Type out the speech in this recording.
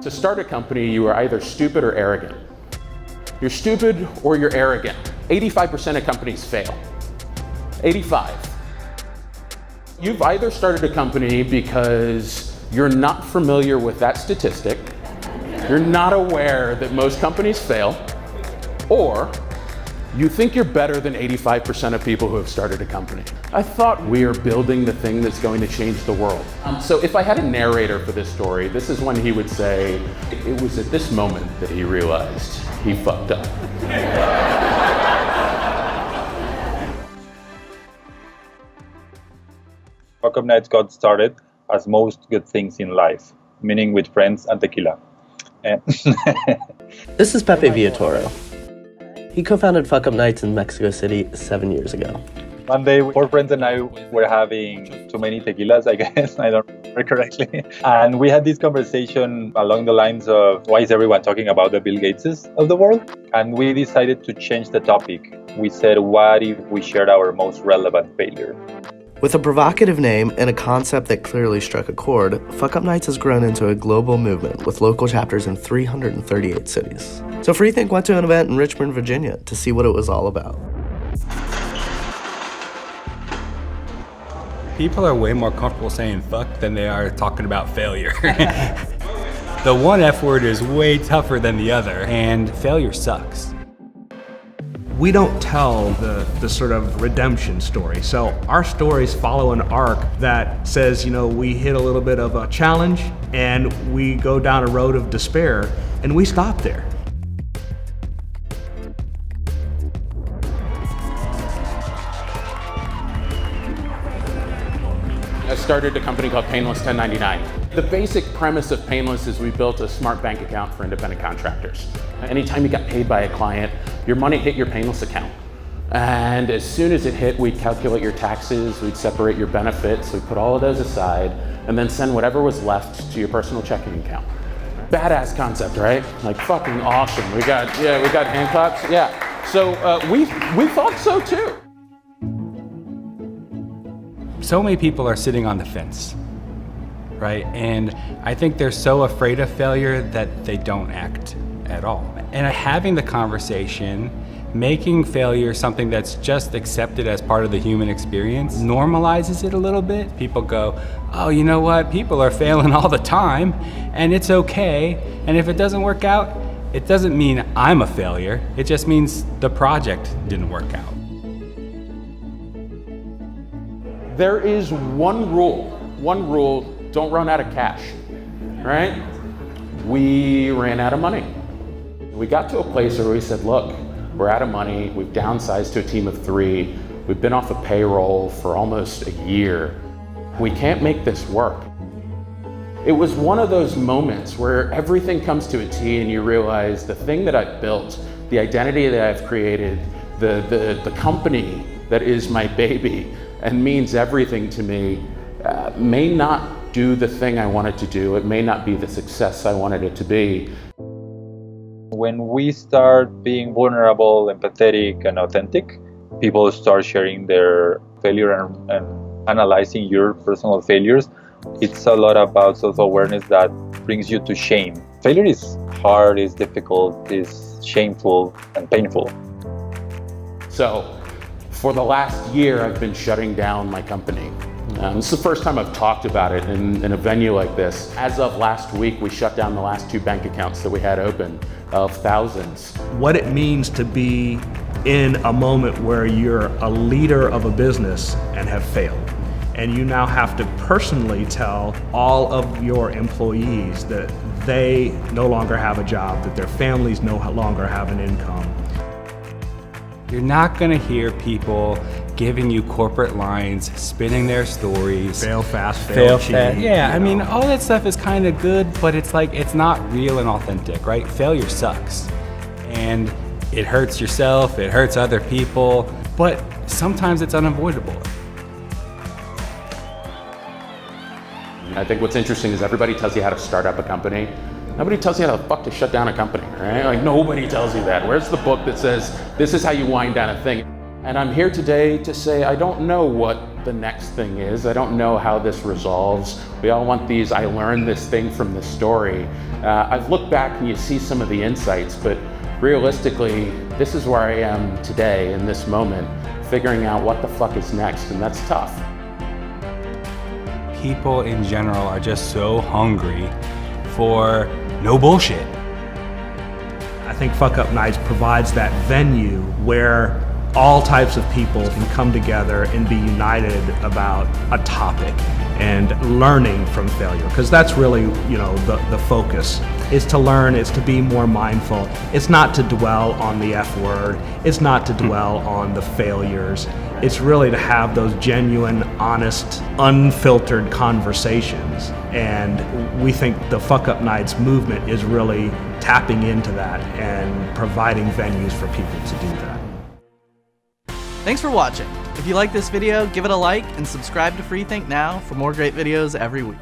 To start a company, you are either stupid or arrogant. You're stupid or you're arrogant. 85% of companies fail. 85. You've either started a company because you're not familiar with that statistic, you're not aware that most companies fail, or you think you're better than 85% of people who have started a company. I thought we are building the thing that's going to change the world. So if I had a narrator for this story, this is when he would say, it was at this moment that he realized he fucked up. Fuck Up Nights got started as most good things in life, meaning with friends and tequila. This is Pepe Villatoro. He co-founded Fuck Up Nights in Mexico City 7 years ago. One day, four friends and I were having too many tequilas, I guess, I don't remember correctly. And we had this conversation along the lines of, why is everyone talking about the Bill Gateses of the world? And we decided to change the topic. We said, what if we shared our most relevant failure? With a provocative name and a concept that clearly struck a chord, Fuck Up Nights has grown into a global movement with local chapters in 338 cities. So Freethink went to an event in Richmond, Virginia to see what it was all about. People are way more comfortable saying fuck than they are talking about failure. The one F word is way tougher than the other, and failure sucks. We don't tell the sort of redemption story. So our stories follow an arc that says, we hit a little bit of a challenge and we go down a road of despair and we stop there. I started a company called Painless 1099. The basic premise of Painless is we built a smart bank account for independent contractors. Anytime you got paid by a client, your money hit your Painless account. And as soon as it hit, we'd calculate your taxes, we'd separate your benefits, we'd put all of those aside, and then send whatever was left to your personal checking account. Badass concept, right? Like fucking awesome. We got hand claps, yeah. So we thought so too. So many people are sitting on the fence, right? And I think they're so afraid of failure that they don't act at all. And having the conversation, making failure something that's just accepted as part of the human experience, normalizes it a little bit. People go, oh, you know what? People are failing all the time, and it's okay. And if it doesn't work out, it doesn't mean I'm a failure. It just means the project didn't work out. There is one rule, don't run out of cash, right? We ran out of money. We got to a place where we said, look, we're out of money, we've downsized to a team of 3, we've been off a payroll for almost a year. We can't make this work. It was one of those moments where everything comes to a T and you realize the thing that I've built, the identity that I've created, the company that is my baby and means everything to me, may not do the thing I wanted to do. It may not be the success I wanted it to be. When we start being vulnerable, empathetic, and authentic, people start sharing their failure and analyzing your personal failures. It's a lot about self-awareness that brings you to shame. Failure is hard, is difficult, is shameful and painful. So, for the last year, I've been shutting down my company. This is the first time I've talked about it in a venue like this. As of last week, we shut down the last 2 bank accounts that we had open of thousands. What it means to be in a moment where you're a leader of a business and have failed. And you now have to personally tell all of your employees that they no longer have a job, that their families no longer have an income. You're not gonna hear people giving you corporate lines, spinning their stories. Fail fast, fail cheap. Yeah, I mean, all that stuff is kind of good, but it's like, it's not real and authentic, right? Failure sucks. And it hurts yourself, it hurts other people, but sometimes it's unavoidable. I think what's interesting is everybody tells you how to start up a company. Nobody tells you how the fuck to shut down a company, right? Like nobody tells you that. Where's the book that says, this is how you wind down a thing? And I'm here today to say, I don't know what the next thing is. I don't know how this resolves. We all want these, I learned this thing from this story. I've looked back and you see some of the insights, but realistically, this is where I am today in this moment, figuring out what the fuck is next, and that's tough. People in general are just so hungry for no bullshit. I think Fuck Up Nights provides that venue where all types of people can come together and be united about a topic and learning from failure, because that's really, the focus is to learn, it's to be more mindful. It's not to dwell on the F word, it's not to dwell on the failures. It's really to have those genuine, honest, unfiltered conversations. And we think the Fuck Up Nights movement is really tapping into that and providing venues for people to do that. Thanks for watching. If you like this video, give it a like and subscribe to Free Think Now for more great videos every week.